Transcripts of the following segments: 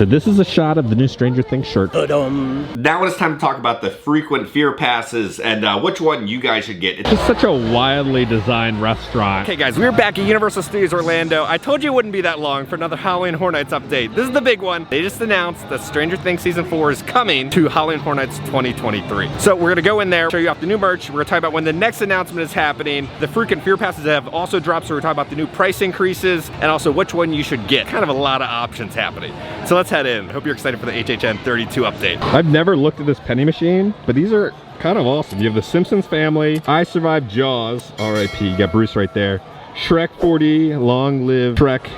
So this is a shot of the new Stranger Things shirt. Now it's time to talk about the frequent fear passes and which one you guys should get. It's just such a wildly designed restaurant. Okay guys, we're back at Universal Studios Orlando. I told you it wouldn't be that long for another Halloween Horror Nights update. This is the big one. They just announced that Stranger Things Season 4 is coming to Halloween Horror Nights 2023. So we're gonna go in there, show you off the new merch. We're gonna talk about when the next announcement is happening. The frequent fear passes have also dropped, so we're talking about the new price increases and also which one you should get. Kind of a lot of options happening. So let's head in. Hope you're excited for the HHN 32 update. I've never looked at this penny machine, but these are kind of awesome. You have the Simpsons Family, I Survived Jaws, R.I.P. You got Bruce right there. Shrek 4D, Long Live Shrek,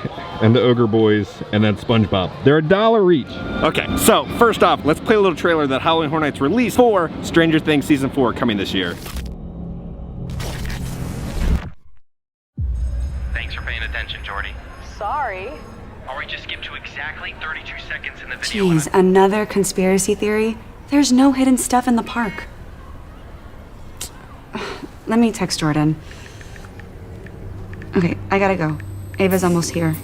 and the Ogre Boys, and then SpongeBob. They're $1 each. Okay, so first off, let's play a little trailer that Halloween Horror Nights released for Stranger Things Season 4 coming this year. Thanks for paying attention, Jordy. Sorry. Or we just skipped to exactly 32 seconds in the video. Jeez, another conspiracy theory? There's no hidden stuff in the park. Let me text Jordan. Okay, I gotta go. Ava's almost here.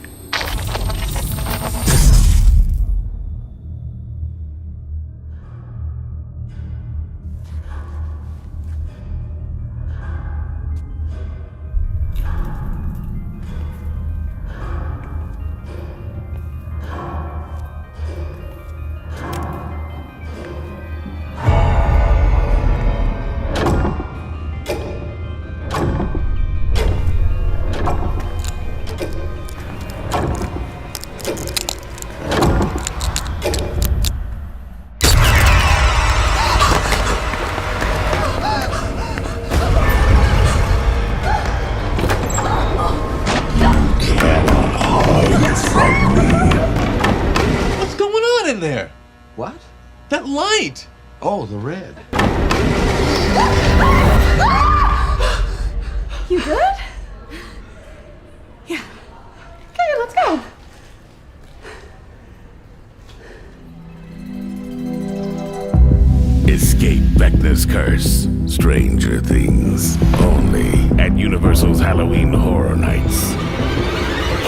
There. What? That light! Oh, the red. You good? Yeah. Okay, let's go. Escape Vecna's curse. Stranger Things. Only at Universal's Halloween Horror Nights.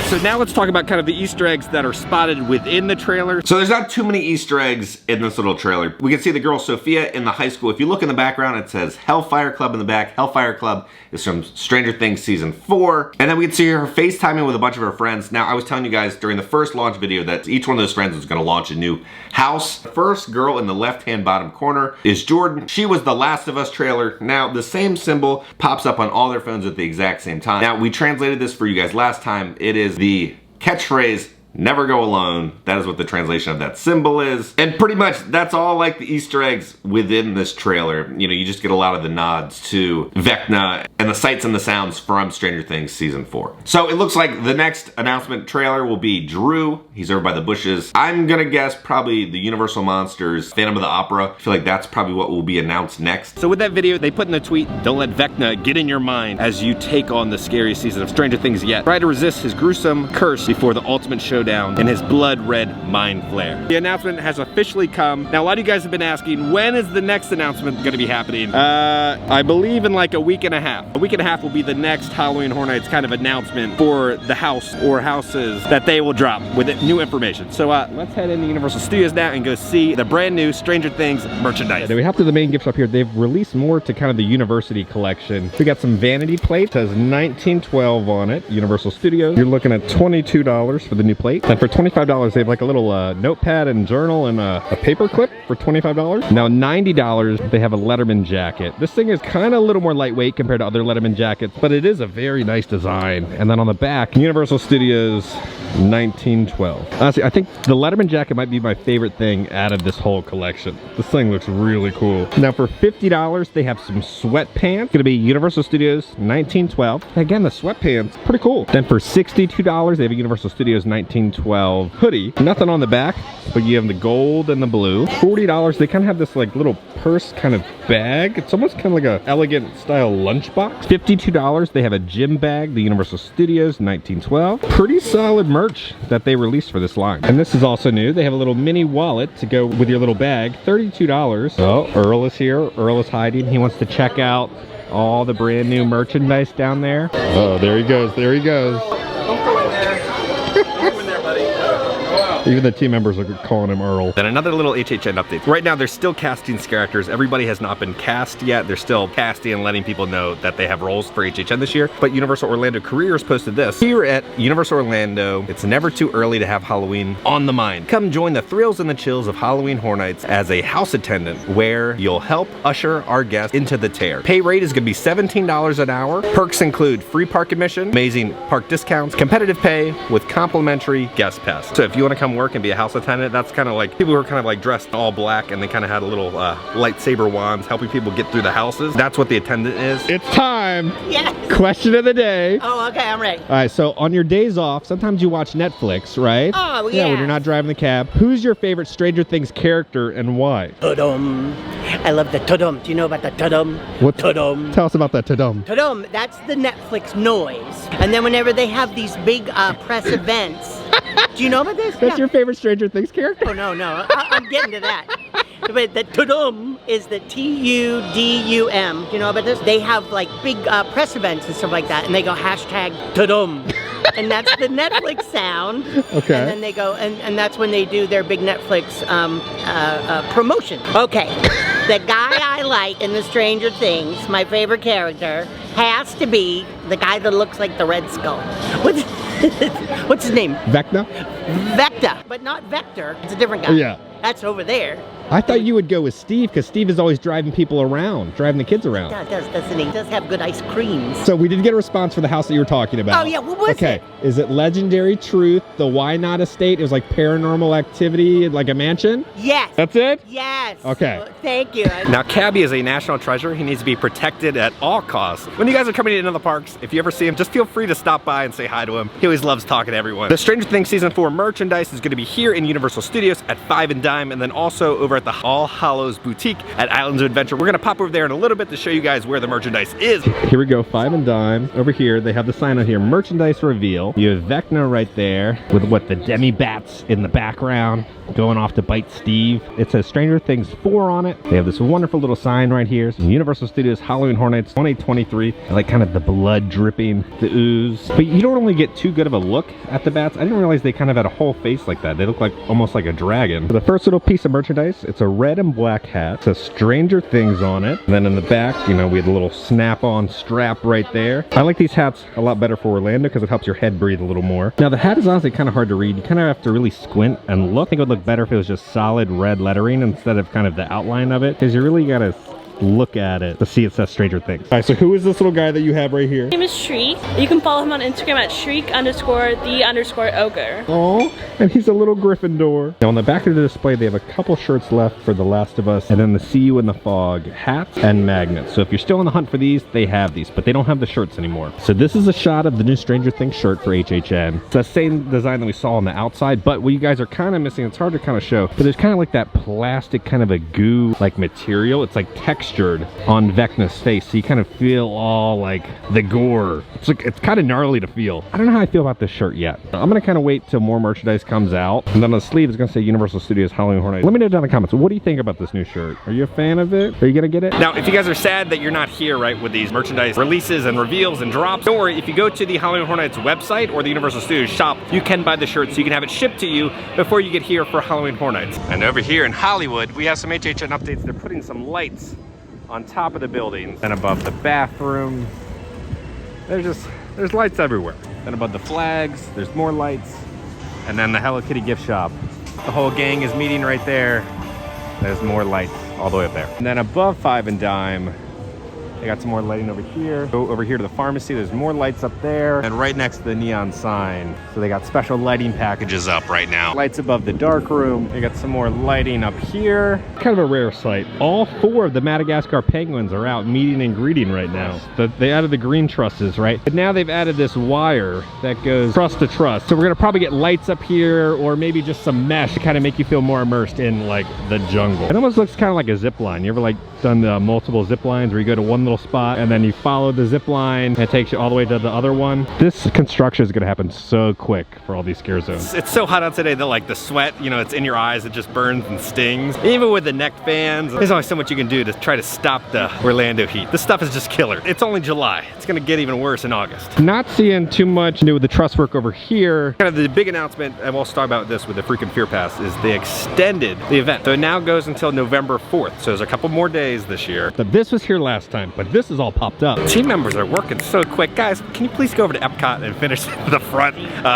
So now let's talk about kind of the Easter eggs that are spotted within the trailer. So there's not too many Easter eggs in this little trailer. We can see the girl Sophia in the high school. If you look in the background, it says Hellfire Club in the back. Hellfire Club is from Stranger Things Season 4. And then we can see her FaceTiming with a bunch of her friends. Now, I was telling you guys during the first launch video that each one of those friends was gonna launch a new house. The first girl in the left-hand bottom corner is Jordan. She was the Last of Us trailer. Now, the same symbol pops up on all their phones at the exact same time. Now, we translated this for you guys last time. It is the catchphrase, never go alone. That is what the translation of that symbol is. And pretty much that's all like the Easter eggs within this trailer. You know, you just get a lot of the nods to Vecna and the sights and the sounds from Stranger Things Season 4. So it looks like the next announcement trailer will be Drew. He's over by the bushes. I'm gonna guess probably the Universal Monsters Phantom of the Opera. I feel like that's probably what will be announced next. So with that video, they put in the tweet, don't let Vecna get in your mind as you take on the scariest season of Stranger Things yet. Try to resist his gruesome curse before the ultimate showdown in his blood-red mind flare. The announcement has officially come. Now, a lot of you guys have been asking, when is the next announcement gonna be happening? I believe in like a week and a half. A week and a half will be the next Halloween Horror Nights kind of announcement for the house or houses that they will drop with new information. So let's head into Universal Studios now and go see the brand new Stranger Things merchandise. Then we have to the main gift shop here. They've released more to kind of the university collection. We got some vanity plates. It has 1912 on it, Universal Studios. You're looking at $22 for the new plate. And for $25, they have like a little notepad and journal and a paper clip for $25. Now $90, they have a Letterman jacket. This thing is kind of a little more lightweight compared to other Letterman jackets, but it is a very nice design. And then on the back, Universal Studios 1912. Honestly, I think the Letterman jacket might be my favorite thing out of this whole collection. This thing looks really cool. Now for $50, they have some sweatpants. Gonna be Universal Studios 1912. Again, the sweatpants, pretty cool. Then for $62, they have a Universal Studios 1912 hoodie. Nothing on the back, but you have the gold and the blue. $40, they kind of have this like little purse kind of bag. It's almost kind of like a elegant style lunchbox. $52, they have a gym bag, the Universal Studios 1912. Pretty solid merch that they released for this line. And this is also new. They have a little mini wallet to go with your little bag, $32. Oh, Earl is here. Earl is hiding. He wants to check out all the brand new merchandise down there. Oh, there he goes. There he goes. Don't go in there. Don't go in there, buddy. Go out. Even the team members are calling him Earl. Then another little HHN update. Right now, they're still casting characters. Everybody has not been cast yet. They're still casting and letting people know that they have roles for HHN this year. But Universal Orlando Careers posted this. Here at Universal Orlando, it's never too early to have Halloween on the mind. Come join the thrills and the chills of Halloween Horror Nights as a house attendant, where you'll help usher our guests into the tear. Pay rate is gonna be $17 an hour. Perks include free park admission, amazing park discounts, competitive pay with complimentary guest pass. So if you wanna come work and be a house attendant, that's kind of like people who are kind of like dressed all black and they kind of had a little lightsaber wands helping people get through the houses. That's what the attendant is. It's time. Yes. Question of the day. Oh, okay, I'm ready. All right, so on your days off, sometimes you watch Netflix, right? Oh, Yeah, when yeah. you're not driving the cab. Who's your favorite Stranger Things character and why? Tudum. I love the tudum. Do you know about the tudum? What? Tudum. Tell us about that, Tadum. Tudum, that's the Netflix noise. And then whenever they have these big press events, do you know about this? That's your favorite Stranger Things character? Oh, no. I'm getting to that. But the tudum is the T-U-D-U-M. Do you know about this? They have like big press events and stuff like that, and they go hashtag tudum. And that's the Netflix sound. Okay. And then they go, and that's when they do their big Netflix promotion. Okay. The guy I like in the Stranger Things, my favorite character, has to be the guy that looks like the Red Skull. What's his name? Vecna? Vecta, but not Vector. It's a different guy. Yeah. That's over there. I thought you would go with Steve because Steve is always driving people around, driving the kids around. Yeah, doesn't he? He does have good ice creams. So we did get a response for the house that you were talking about. Oh, yeah, what was Okay, it? is it Legendary Truth, the Why Not Estate? It was like Paranormal Activity, like a mansion? Yes. That's it? Yes. Okay. Thank you. Now, Cabby is a national treasure. He needs to be protected at all costs. When you guys are coming into the parks, if you ever see him, just feel free to stop by and say hi to him. He always loves talking to everyone. The Stranger Things Season 4 merchandise is going to be here in Universal Studios at 5 and Dime, and then also over at the All Hallows Boutique at Islands of Adventure. We're going to pop over there in a little bit to show you guys where the merchandise is. Here we go, 5 and Dime. Over here, they have the sign on here, merchandise reveal. You have Vecna right there with what, the demi-bats in the background going off to bite Steve. It says Stranger Things 4 on it. They have this wonderful little sign right here. Universal Studios Halloween Horror Nights 2023. I like kind of the blood dripping, the ooze. But you don't really get too good of a look at the bats. I didn't realize they kind of had a whole face like that. They look like almost like a dragon. So the first little piece of merchandise, it's a red and black hat. It says Stranger Things on it. And then in the back, you know, we had a little snap-on strap right there. I like these hats a lot better for Orlando because it helps your head breathe a little more. Now the hat is honestly kind of hard to read. You kind of have to really squint and look. I think it would look better if it was just solid red lettering instead of kind of the outline of it, because you really gotta look at it to see it says Stranger Things. All right, so who is this little guy that you have right here? His name is Shriek. You can follow him on Instagram at Shriek_the_ogre. Oh, and he's a little Gryffindor. Now on the back of the display, they have a couple shirts left for The Last of Us, and then the See You in the Fog hats and magnets. So if you're still on the hunt for these, they have these, but they don't have the shirts anymore. So this is a shot of the new Stranger Things shirt for HHN. It's the same design that we saw on the outside, but what you guys are kind of missing, it's hard to kind of show, but there's kind of like that plastic kind of a goo like material. It's like textured on Vecna's face, so you kind of feel all like the gore. It's kind of gnarly to feel. I don't know how I feel about this shirt yet. I'm gonna kind of wait till more merchandise comes out, and then on the sleeve is gonna say Universal Studios Halloween Horror Nights. Let me know down in the comments, what do you think about this new shirt? Are you a fan of it? Are you gonna get it? Now, if you guys are sad that you're not here, right, with these merchandise releases and reveals and drops, don't worry. If you go to the Halloween Horror Nights website or the Universal Studios shop, you can buy the shirt so you can have it shipped to you before you get here for Halloween Horror Nights. And over here in Hollywood, we have some HHN updates. They're putting some lights on top of the buildings and above the bathroom. There's lights everywhere. Then above the flags, there's more lights. And then the Hello Kitty gift shop. The whole gang is meeting right there. There's more lights all the way up there. And then above 5 and Dime, they got some more lighting over here. Go over here to the pharmacy, there's more lights up there. And right next to the neon sign. So they got special lighting packages up right now. Lights above the dark room. They got some more lighting up here. Kind of a rare sight. All 4 of the Madagascar penguins are out meeting and greeting right now. They added the green trusses, right? But now they've added this wire that goes truss to truss. So we're gonna probably get lights up here, or maybe just some mesh to kind of make you feel more immersed in like the jungle. It almost looks kind of like a zip line. You ever like done multiple zip lines where you go to one little little spot, and then you follow the zip line, and it takes you all the way to the other one. This construction is gonna happen so quick for all these scare zones. It's so hot out today that like the sweat, you know, it's in your eyes, it just burns and stings. Even with the neck fans, there's only so much you can do to try to stop the Orlando heat. This stuff is just killer. It's only July. It's gonna get even worse in August. Not seeing too much new with the truss work over here. Kind of the big announcement, and we'll start about this with the freaking Fear Pass, is they extended the event. So it now goes until November 4th. So there's a couple more days this year. But this was here last time, but this is all popped up. Team members are working so quick. Guys, can you please go over to Epcot and finish the front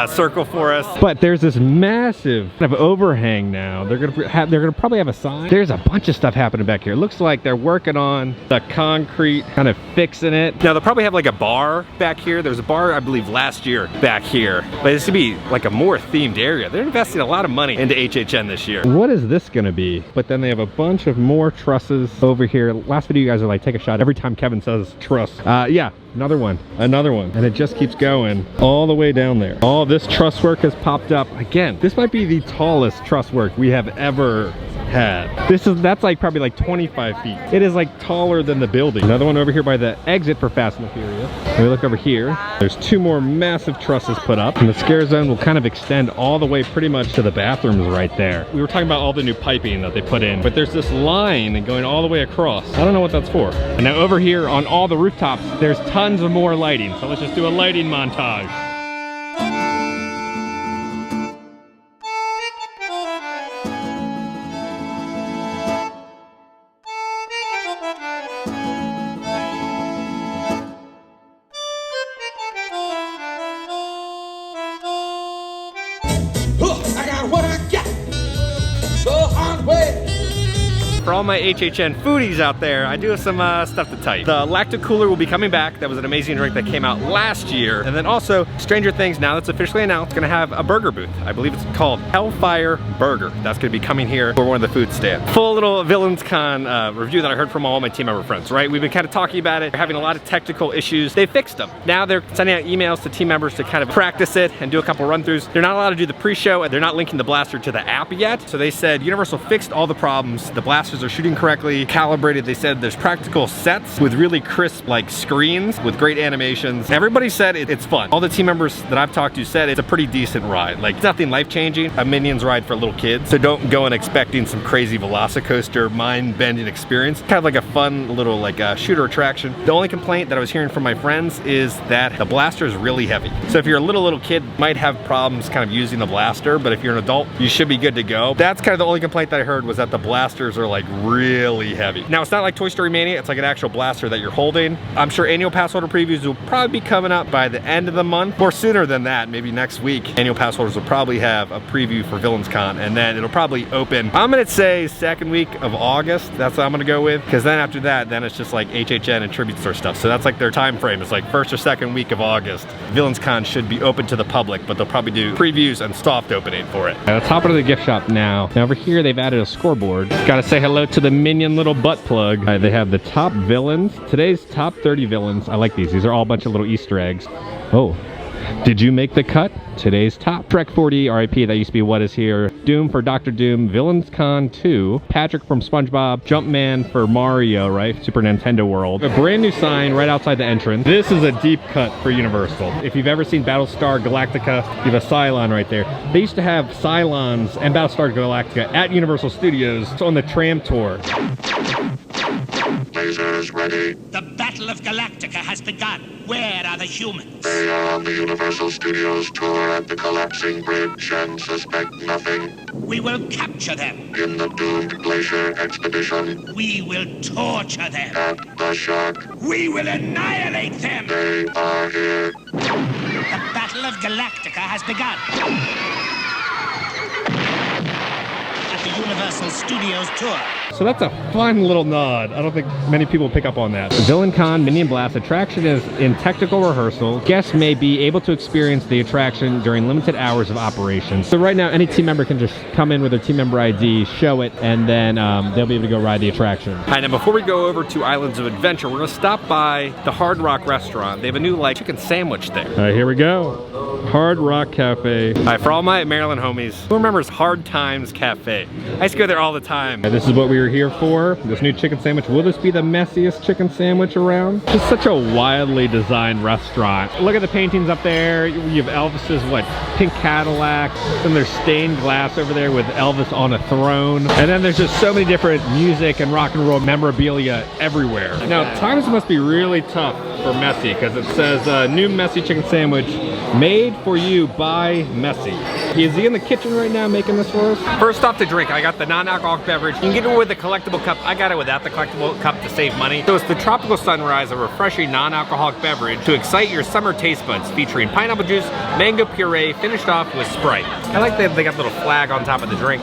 circle for us? But there's this massive kind of overhang now. They're gonna probably have a sign. There's a bunch of stuff happening back here. It looks like they're working on the concrete, kind of fixing it. Now they'll probably have like a bar back here. There was a bar, I believe, last year back here. But this would be like a more themed area. They're investing a lot of money into HHN this year. What is this gonna be? But then they have a bunch of more trusses over here. Last video you guys are like, take a shot every time Kevin says truss. Yeah, another one, and it just keeps going all the way down there. All this truss work has popped up. Again, this might be the tallest truss work we have ever had. That's like probably like 25 feet. It is like taller than the building. Another one over here by the exit for Fast and the Furious. When we look over here, there's two more massive trusses put up, and the scare zone will kind of extend all the way pretty much to the bathrooms right there. We were talking about all the new piping that they put in, but there's this line going all the way across. I don't know what that's for. And now over here on all the rooftops, there's tons of more lighting. So let's just do a lighting montage. I got what I got. The hard way. For all my HHN foodies out there, I do have some stuff to tell you. The Lacto Cooler will be coming back. That was an amazing drink that came out last year. And then also, Stranger Things, now that's officially announced, gonna have a burger booth. I believe it's called Hellfire Burger. That's gonna be coming here for one of the food stands. Full little Villains Con review that I heard from all my team member friends, right? We've been kind of talking about it. They're having a lot of technical issues. They fixed them. Now they're sending out emails to team members to kind of practice it and do a couple run-throughs. They're not allowed to do the pre-show, and they're not linking the blaster to the app yet. So they said Universal fixed all the problems. The blasters are shooting correctly, calibrated. They said there's practical sets with really crisp like screens with great animations. Everybody said it's fun. All the team members that I've talked to said it's a pretty decent ride. Like, it's nothing life-changing, a Minions ride for little kids. So don't go in expecting some crazy Velocicoaster mind-bending experience. Kind of like a fun little like shooter attraction. The only complaint that I was hearing from my friends is that the blaster is really heavy. So if you're a little kid, might have problems kind of using the blaster, but if you're an adult, you should be good to go. That's kind of the only complaint that I heard, was that the blasters are like really heavy. Now, it's not like Toy Story Mania, it's like an actual blaster that you're holding. I'm sure annual pass holder previews will probably be coming up by the end of the month, or sooner than that, maybe next week. Annual pass holders will probably have a preview for Villains Con, and then it'll probably open, I'm gonna say second week of August. That's what I'm gonna go with, because then after that, then it's just like HHN and Tribute Store stuff. So that's like their time frame. It's like first or second week of August. Villains Con should be open to the public, but they'll probably do previews and soft opening for it. Let's hop into the gift shop now. Now over here, they've added a scoreboard. Gotta say hello to the Minion little butt plug. They have the top villains. Today's top 30 villains. I like these. These are all a bunch of little Easter eggs. Oh, did you make the cut? Today's top. Trek 40, RIP, that used to be What Is Here. Doom for Dr. Doom. Villains Con 2. Patrick from SpongeBob. Jumpman for Mario, right? Super Nintendo World. A brand new sign right outside the entrance. This is a deep cut for Universal. If you've ever seen Battlestar Galactica, you have a Cylon right there. They used to have Cylons and Battlestar Galactica at Universal Studios on the tram tour. Lasers ready. The Battle of Galactica has begun. Where are the humans? They are on the Universal Studios tour at the collapsing bridge and suspect nothing. We will capture them. In the doomed glacier expedition. We will torture them. At the Shark. We will annihilate them. They are here. The Battle of Galactica has begun. At the Universal Studios tour. So that's a fun little nod. I don't think many people pick up on that. The Villain Con Minion Blast attraction is in technical rehearsal. Guests may be able to experience the attraction during limited hours of operation. So right now, any team member can just come in with their team member ID, show it, and then they'll be able to go ride the attraction. All right, now before we go over to Islands of Adventure, we're gonna stop by the Hard Rock restaurant. They have a new like chicken sandwich there. All right, here we go. Hard Rock Cafe. All right, for all my Maryland homies, who remembers Hard Times Cafe? I used to go there all the time. This is what we were here for. This new chicken sandwich. Will this be the messiest chicken sandwich around? Just such a wildly designed restaurant. Look at the paintings up there. You have Elvis's, what, pink Cadillac. Then there's stained glass over there with Elvis on a throne. And then there's just so many different music and rock and roll memorabilia everywhere. Now, times must be really tough for Messi because it says new Messi chicken sandwich made for you by Messi. Is he in the kitchen right now making this for us? First off, to drink, I got the non-alcoholic beverage. You can get it with the collectible cup. I got it without the collectible cup to save money. So it's the Tropical Sunrise, a refreshing non-alcoholic beverage to excite your summer taste buds, featuring pineapple juice, mango puree, finished off with Sprite. I like that they got a little flag on top of the drink.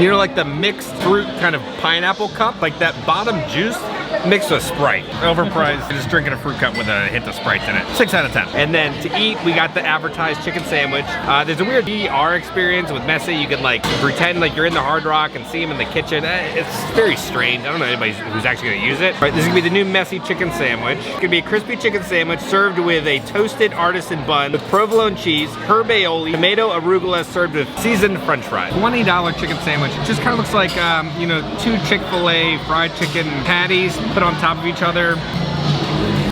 You know, like the mixed fruit kind of pineapple cup, like that bottom juice mixed with Sprite. Overpriced, just drinking a fruit cup with a hint of Sprite in it. 6 out of 10. And then to eat, we got the advertised chicken sandwich. There's a weird VR experience with Messi. You could like pretend like you're in the Hard Rock and see him in the kitchen. It's very strange. I don't know anybody who's actually gonna use it. All right, this is gonna be the new Messi chicken sandwich. It's gonna be a crispy chicken sandwich served with a toasted artisan bun with provolone cheese, herb aioli, tomato arugula served with seasoned french fries. $20 chicken sandwich. It just kind of looks like, you know, 2 Chick-fil-A fried chicken patties put on top of each other.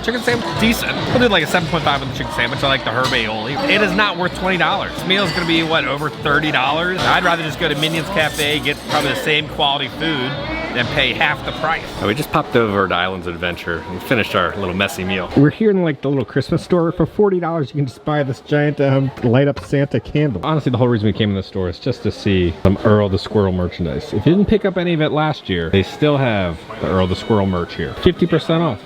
Chicken sandwich, decent. I'll do like a 7.5 with the chicken sandwich. I like the herb aioli. It is not worth $20. This meal is gonna be, what, over $30? I'd rather just go to Minions Cafe, get probably the same quality food, than pay half the price. We just popped over to Islands of Adventure and finished our little Messi meal. We're here in like the little Christmas store. For $40, you can just buy this giant light up Santa candle. Honestly, the whole reason we came in the store is just to see some Earl the Squirrel merchandise. If you didn't pick up any of it last year, they still have the Earl the Squirrel merch here. 50% off.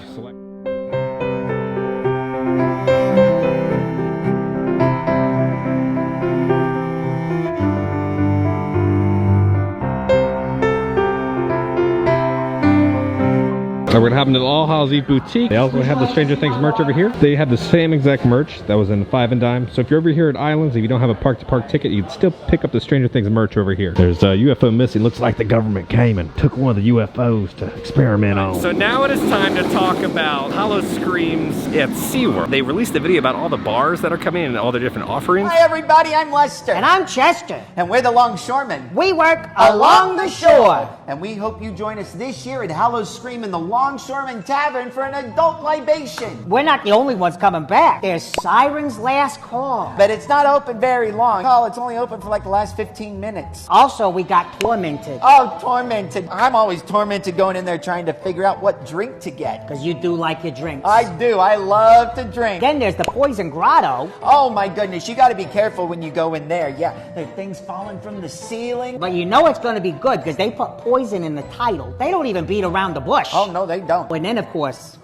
We're gonna have an All Hallows Eve boutique. They also have the Stranger Things merch over here. They have the same exact merch that was in 5 and Dime. So if you're over here at Islands, if you don't have a park-to-park ticket, you can still pick up the Stranger Things merch over here. There's a UFO missing. Looks like the government came and took one of the UFOs to experiment on. So now it is time to talk about Hollow Screams at SeaWorld. They released a video about all the bars that are coming in and all their different offerings. Hi everybody, I'm Lester. And I'm Chester. And we're the Longshoremen. We work along the shore. And we hope you join us this year at Hallows Scream in the Longshoremen Tavern for an adult libation. We're not the only ones coming back. There's Siren's Last Call. But it's not open very long. Oh, it's only open for like the last 15 minutes. Also, we got Tormented. Oh, Tormented. I'm always tormented going in there trying to figure out what drink to get. Because you do like your drinks. I do. I love to drink. Then there's the Poison Grotto. Oh my goodness, you got to be careful when you go in there. Yeah, there are things falling from the ceiling. But you know it's going to be good because they put poison in the title. They don't even beat around the bush. Oh, no, they don't. And then, of course,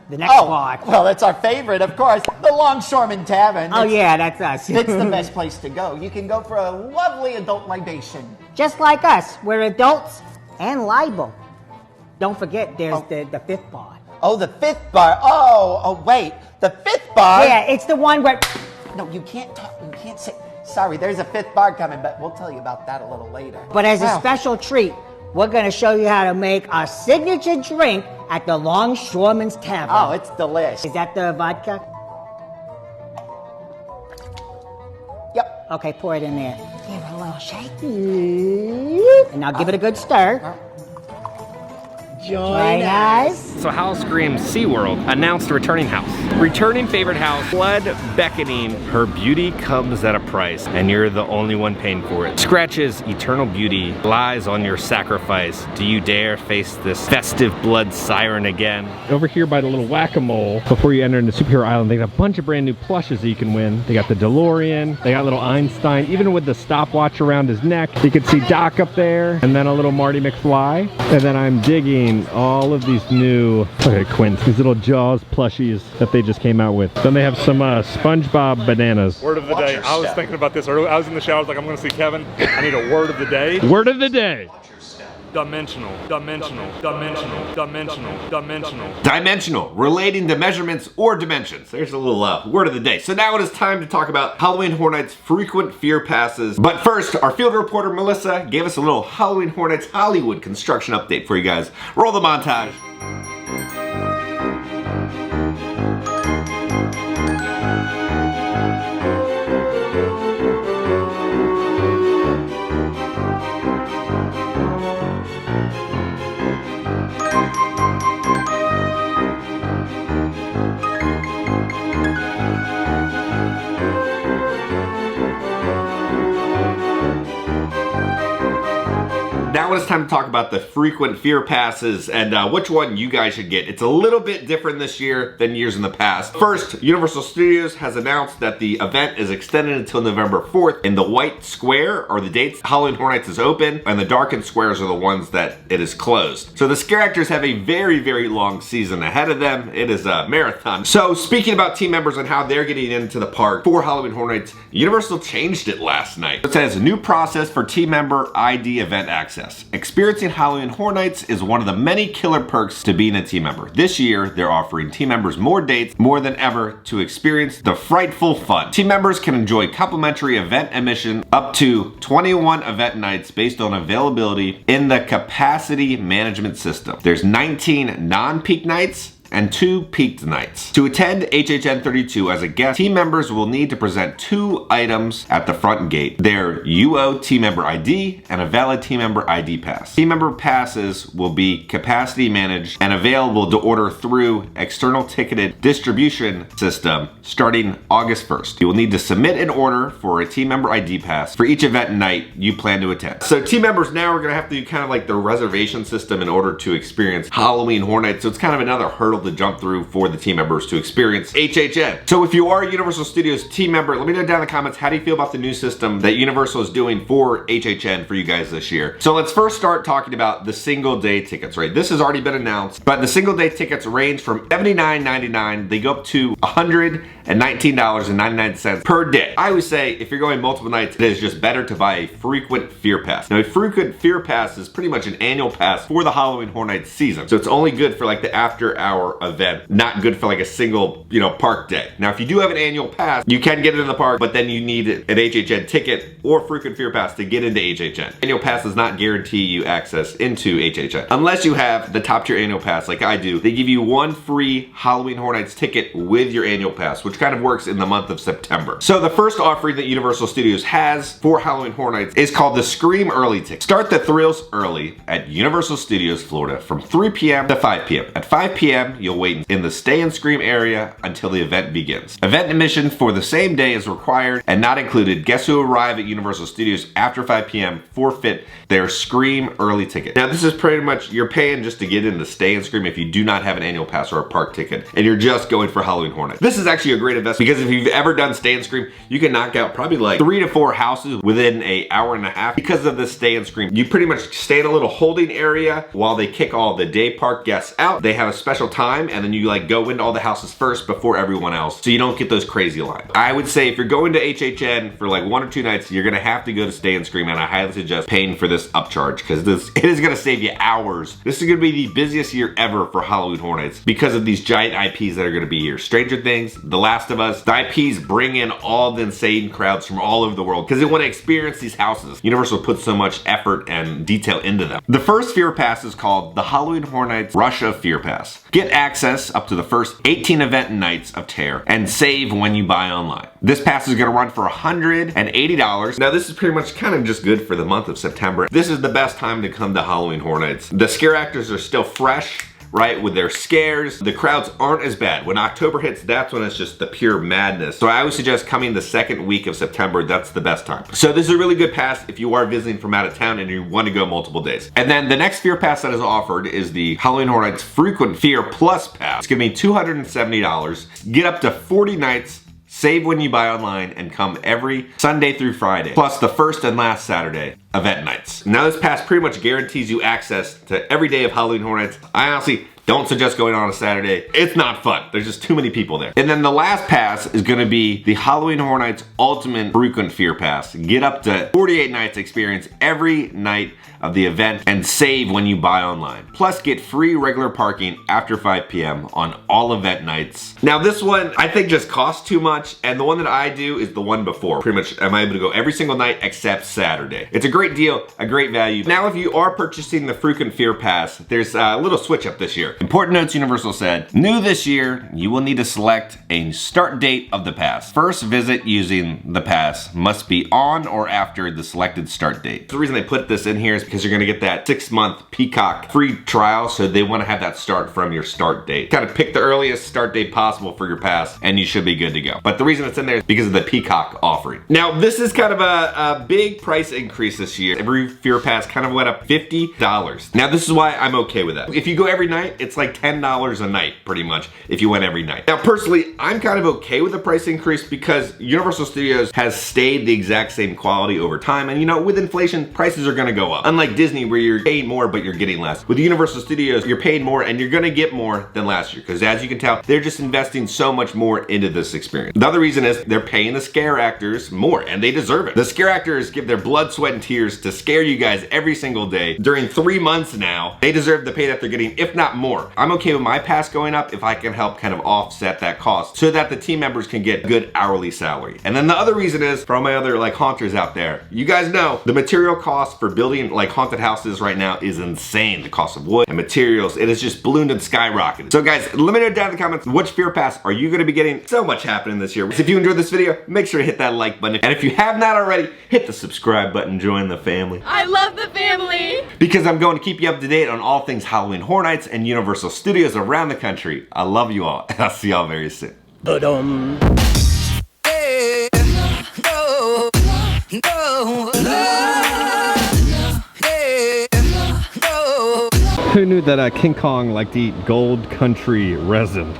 the next part. Well, that's our favorite, of course, the Longshoremen Tavern. Oh, yeah, that's us. It's the best place to go. You can go for a lovely adult libation. Just like us. We're adults and liable. Don't forget, there's the 5th bar. Oh, the 5th bar. Oh, wait. The 5th bar? Yeah, it's the one where... No, you can't talk. You can't say... Sorry, there's a 5th bar coming, but we'll tell you about that a little later. But as a special treat, we're going to show you how to make a signature drink at the Longshoremen's Tavern. Oh, it's delicious. Is that the vodka? Yep. Okay, pour it in there. Give it a little shake. And now give it a good stir. Join us. So Howl Screams SeaWorld announced a returning house. Returning favorite house, blood beckoning. Her beauty comes at a price, and you're the only one paying for it. Scratch's eternal beauty lies on your sacrifice. Do you dare face this festive blood siren again? Over here by the little whack-a-mole, before you enter into Superhero Island, they got a bunch of brand new plushes that you can win. They got the DeLorean, they got little Einstein, even with the stopwatch around his neck. You can see Doc up there, and then a little Marty McFly. And then I'm digging all of these new, look at Quint, these little Jaws plushies that they just came out with. Then they have some SpongeBob bananas. Word of the day. I was thinking about this earlier. I was in the shower, I was like, I'm gonna see Kevin. I need a word of the day. Word of the day. Dimensional, dimensional, dimensional, dimensional, dimensional. Dimensional, relating to measurements or dimensions. There's a little word of the day. So now it is time to talk about Halloween Horror Nights frequent fear passes. But first, our field reporter Melissa gave us a little Halloween Horror Nights Hollywood construction update for you guys. Roll the montage. Now it's time to talk about the frequent fear passes and which one you guys should get. It's a little bit different this year than years in the past. First, Universal Studios has announced that the event is extended until November 4th. In the white square are the dates Halloween Horror Nights is open, and the darkened squares are the ones that it is closed. So the scare actors have a very, very long season ahead of them. It is a marathon. So speaking about team members and how they're getting into the park for Halloween Horror Nights, Universal changed it last night. It says, new process for team member ID event access. Experiencing Halloween Horror Nights is one of the many killer perks to being a team member. This year, they're offering team members more dates, more than ever, to experience the frightful fun. Team members can enjoy complimentary event admission up to 21 event nights based on availability in the capacity management system. There's 19 non-peak nights and 2 peaked nights. To attend HHN 32 as a guest, team members will need to present 2 items at the front gate: their UO team member ID and a valid team member ID pass. Team member passes will be capacity managed and available to order through external ticketed distribution system starting August 1st. You will need to submit an order for a team member ID pass for each event night you plan to attend. So team members now are gonna have to do kind of like the reservation system in order to experience Halloween Horror Nights. So it's kind of another hurdle to jump through for the team members to experience HHN. So if you are a Universal Studios team member, let me know down in the comments, how do you feel about the new system that Universal is doing for HHN for you guys this year? So let's first start talking about the single day tickets, right? This has already been announced, but the single day tickets range from $79.99, they go up to $119.99 per day. I always say, if you're going multiple nights, it is just better to buy a frequent fear pass. Now, a frequent fear pass is pretty much an annual pass for the Halloween Horror Nights season. So it's only good for like the after hour event, not good for like a single, park day. Now, if you do have an annual pass, you can get into the park, but then you need an HHN ticket or frequent fear pass to get into HHN. Annual pass does not guarantee you access into HHN. Unless you have the top tier annual pass like I do, they give you 1 free Halloween Horror Nights ticket with your annual pass, which kind of works in the month of September. So the first offering that Universal Studios has for Halloween Horror Nights is called the Scream Early Ticket. Start the thrills early at Universal Studios Florida from 3 p.m. to 5 p.m. At 5 p.m., you'll wait in the Stay and Scream area until the event begins. Event admission for the same day is required and not included. Guests who arrive at Universal Studios after 5 p.m. forfeit their Scream Early Ticket. Now, this is pretty much, you're paying just to get in the Stay and Scream if you do not have an annual pass or a park ticket, and you're just going for Halloween Horror Nights. This is actually a great investment because if you've ever done Stay and Scream, you can knock out probably like 3 to 4 houses within an hour and a half because of the Stay and Scream. You pretty much stay in a little holding area while they kick all the day park guests out. They have a special time, and then you like go into all the houses first before everyone else, so you don't get those crazy lines. I would say if you're going to HHN for like 1 or 2 nights, you're gonna have to go to Stay and Scream, and I highly suggest paying for this upcharge because it is gonna save you hours. This is gonna be the busiest year ever for Halloween Horror Nights because of these giant IPs that are gonna be here. Stranger Things, The Last of Us. The IPs bring in all the insane crowds from all over the world because they want to experience these houses. Universal puts so much effort and detail into them. The first Fear Pass is called the Halloween Horror Nights Rush of Fear Pass. Get access up to the first 18 event nights of terror and save when you buy online. This pass is gonna run for $180. Now, this is pretty much kind of just good for the month of September. This is the best time to come to Halloween Horror Nights. The scare actors are still fresh, right, with their scares. The crowds aren't as bad. When October hits, that's when it's just the pure madness. So I would suggest coming the second week of September. That's the best time. So this is a really good pass if you are visiting from out of town and you want to go multiple days. And then the next Fear Pass that is offered is the Halloween Horror Nights Frequent Fear Plus Pass. It's gonna be $270. Get up to 40 nights, save when you buy online, and come every Sunday through Friday, plus the first and last Saturday event nights. Now, this pass pretty much guarantees you access to every day of Halloween Horror Nights. I honestly don't suggest going on a Saturday. It's not fun. There's just too many people there. And then the last pass is gonna be the Halloween Horror Nights Ultimate Frequent Fear Pass. Get up to 48 nights, experience every night of the event and save when you buy online. Plus, get free regular parking after 5 p.m. on all event nights. Now this one I think just costs too much, and the one that I do is the one before. Pretty much I'm able to go every single night except Saturday. It's a great deal, a great value. Now if you are purchasing the Frequent Fear Pass, there's a little switch up this year. Important notes Universal said, new this year, you will need to select a start date of the pass. First visit using the pass must be on or after the selected start date. The reason they put this in here is because you're gonna get that 6-month Peacock free trial, so they wanna have that start from your start date. Kind of pick the earliest start date possible for your pass and you should be good to go. But the reason it's in there is because of the Peacock offering. Now this is kind of a big price increase this year. Every Fear Pass kind of went up $50. Now this is why I'm okay with that. If you go every night, it's like $10 a night pretty much if you went every night. Now personally, I'm kind of okay with the price increase because Universal Studios has stayed the exact same quality over time, and you know, with inflation, prices are gonna go up. Unlike Disney where you're paying more but you're getting less. With Universal Studios, you're paying more and you're gonna get more than last year because as you can tell, they're just investing so much more into this experience. The other reason is they're paying the scare actors more and they deserve it. The scare actors give their blood, sweat, and tears to scare you guys every single day during 3 months now. They deserve the pay that they're getting, if not more. I'm okay with my pass going up if I can help kind of offset that cost so that the team members can get good hourly salary. And then the other reason is, for all my other like haunters out there, you guys know the material cost for building like haunted houses right now is insane. The cost of wood and materials, it has just ballooned and skyrocketed. So guys, let me know down in the comments, which Fear Pass are you gonna be getting? So much happening this year. So if you enjoyed this video, make sure to hit that like button. And if you have not already, hit the subscribe button, join the family. I love the family. Because I'm going to keep you up to date on all things Halloween Horror Nights and Universal Studios around the country. I love you all, and I'll see y'all very soon. Who knew that King Kong liked to eat Gold Country resin?